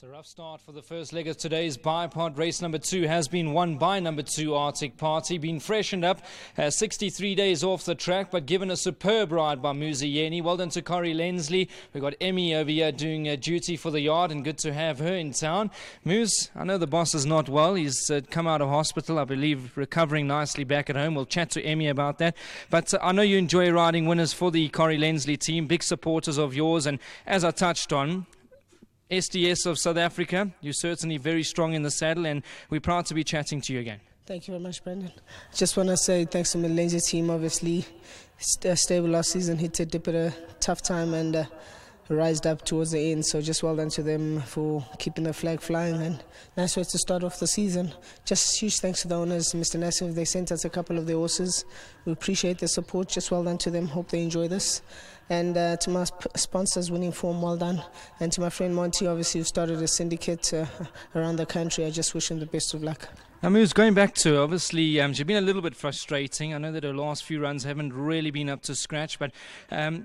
A rough start for the first leg of today's bipod. Race number 2 has been won by number 2 Arctic Party. Been freshened up, 63 days off the track, but given a superb ride by Muzieni. Well done to Corrie Lensley. We've got Emmy over here doing duty for the yard, and good to have her in town. Muz, I know the boss is not well. He's come out of hospital, I believe, recovering nicely back at home. We'll chat to Emmy about that. But I know you enjoy riding winners for the Corrie Lensley team. Big supporters of yours, and as I touched on, SDS of South Africa, you're certainly very strong in the saddle, and we're proud to be chatting to you again. Thank you very much, Brendan. Just want to say thanks to the Lensley team. Obviously, stable last season, hit a dip at a tough time and rised up towards the end. So just well done to them for keeping the flag flying, and nice way to start off the season. Just huge thanks to the owners, Mr. Nassif. They sent us a couple of their horses. We appreciate the support. Just well done to them. Hope they enjoy this. And to my sponsors, Winning Form, well done. And to my friend Monty, obviously, who started a syndicate around the country, I just wish him the best of luck. I mean, going back to, obviously, she's been a little bit frustrating. I know that her last few runs haven't really been up to scratch, but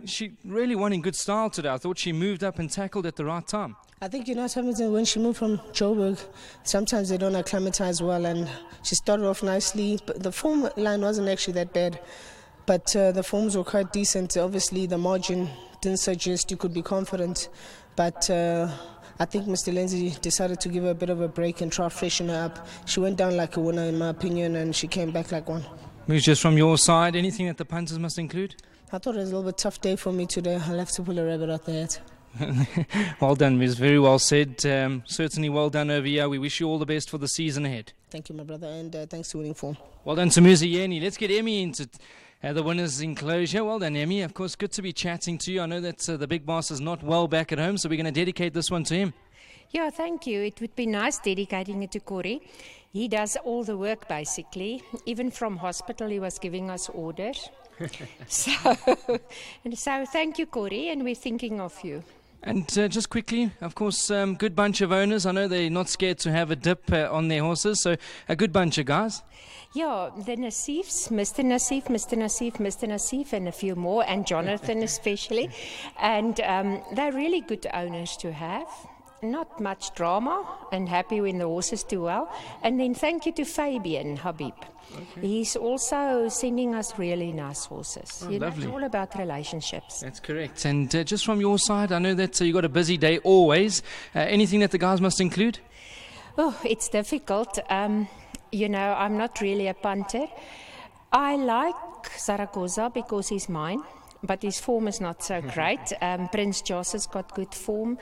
she really won in good style today. I thought she moved up and tackled at the right time. I think, something, when she moved from Joburg, sometimes they don't acclimatize well, and she started off nicely, but the form line wasn't actually that bad. But the forms were quite decent. Obviously, the margin didn't suggest you could be confident. But I think Mr. Lindsay decided to give her a bit of a break and try to freshen her up. She went down like a winner, in my opinion, and she came back like one. Moves, just from your side, anything that the punters must include? I thought it was a little bit tough day for me today. I'll have to pull a rabbit out the hat. Well done, Ms. Very well said. Certainly well done over here. We wish you all the best for the season ahead. Thank you, my brother, and thanks to Winning Form. Well done to Muzieni. Let's get Emmy into the winner's enclosure. Well done, Emmy. Of course, good to be chatting to you. I know that the big boss is not well back at home, so we're going to dedicate this one to him. Yeah, thank you. It would be nice dedicating it to Corrie. He does all the work, basically. Even from hospital, he was giving us orders. So thank you, Corrie, and we're thinking of you. And just quickly, of course, good bunch of owners. I know they're not scared to have a dip on their horses, so a good bunch of guys. Yeah, the Nassifs, Mr. Nassif, Mr. Nassif, Mr. Nassif, and a few more, and Jonathan especially. And they're really good owners to have. Not much drama, and happy when the horses do well. And then thank you to Fabian Habib. Okay. He's also sending us really nice horses. Oh, lovely. It's all about relationships. That's correct. And just from your side, I know that you've got a busy day always. Anything that the guys must include? Oh, it's difficult. I'm not really a punter. I like Zaragoza because he's mine, but his form is not so great. Prince Jos has got good form.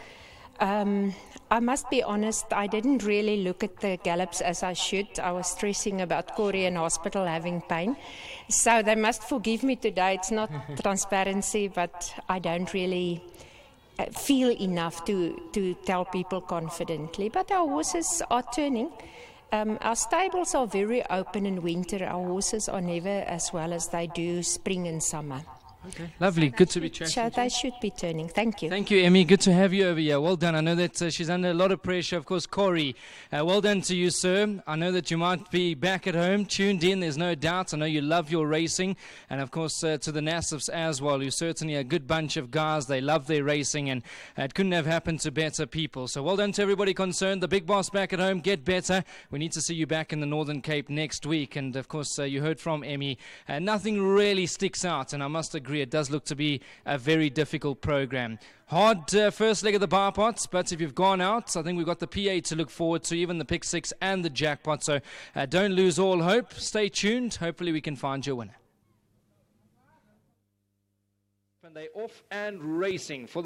I must be honest, I didn't really look at the gallops as I should. I was stressing about Corrie in hospital having pain. So they must forgive me today. It's not transparency, but I don't really feel enough to tell people confidently. But our horses are turning. Our stables are very open in winter. Our horses are never as well as they do spring and summer. Okay. Lovely, good to be chatting. So they should be turning. Thank you. Thank you, Emmy. Good to have you over here. Well done. I know that she's under a lot of pressure. Of course, Corrie, well done to you, sir. I know that you might be back at home, tuned in. There's no doubt. I know you love your racing. And, of course, to the Nassifs as well, who certainly a good bunch of guys. They love their racing, and it couldn't have happened to better people. So well done to everybody concerned. The big boss back at home, get better. We need to see you back in the Northern Cape next week. And, of course, you heard from Emmy. Nothing really sticks out, and I must agree, it does look to be a very difficult program. Hard first leg of the bar pots, but if you've gone out, I think we've got the PA to look forward to, even the pick six and the jackpot. So don't lose all hope. Stay tuned. Hopefully we can find your winner. And they off and racing for